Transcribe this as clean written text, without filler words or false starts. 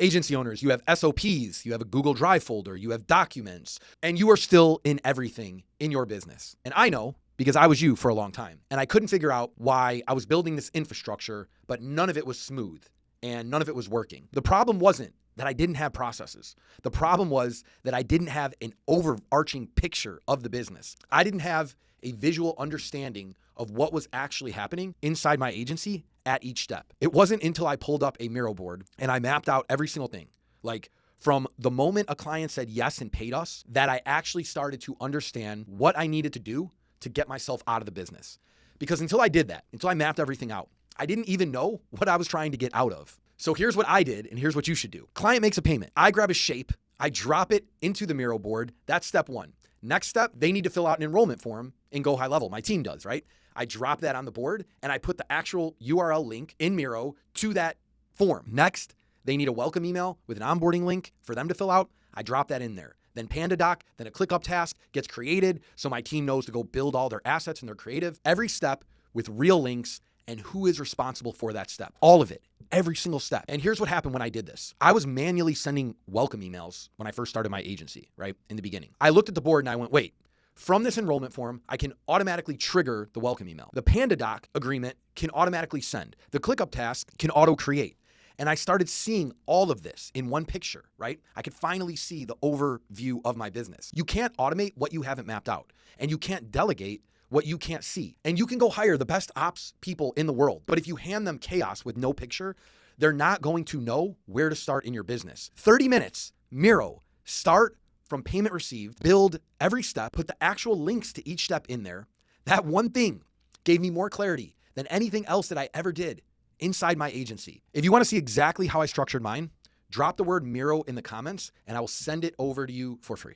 Agency owners, you have SOPs, you have a Google Drive folder, you have documents, and you are still in everything in your business. And I know because I was you for a long time, and I couldn't figure out why I was building this infrastructure, but none of it was smooth and none of it was working. The problem wasn't that I didn't have processes. The problem was that I didn't have an overarching picture of the business. I didn't have a visual understanding of what was actually happening inside my agency at each step. It wasn't until I pulled up a Miro board and I mapped out every single thing, like from the moment a client said yes and paid us, that I actually started to understand what I needed to do to get myself out of the business. Because until I did that, until I mapped everything out, I didn't even know what I was trying to get out of. So here's what I did, and here's what you should do. Client makes a payment. I grab a shape, I drop it into the Miro board. That's step one. Next step, they need to fill out an enrollment form and go high level. My team does, right? I drop that on the board and I put the actual URL link in Miro to that form. Next, they need a welcome email with an onboarding link for them to fill out. I drop that in there. Then PandaDoc, then a ClickUp task gets created so my team knows to go build all their assets and their creative. Every step with real links and who is responsible for that step. All of it, every single step. And here's what happened when I did this. I was manually sending welcome emails when I first started my agency, right? In the beginning. I looked at the board and I went, wait, from this enrollment form, I can automatically trigger the welcome email. The PandaDoc agreement can automatically send. The ClickUp task can auto create. And I started seeing all of this in one picture, right? I could finally see the overview of my business. You can't automate what you haven't mapped out, and you can't delegate what you can't see. And you can go hire the best ops people in the world, but if you hand them chaos with no picture, they're not going to know where to start in your business. 30 minutes, Miro, start from payment received, build every step, put the actual links to each step in there. That one thing gave me more clarity than anything else that I ever did inside my agency. If you want to see exactly how I structured mine, drop the word Miro in the comments and I will send it over to you for free.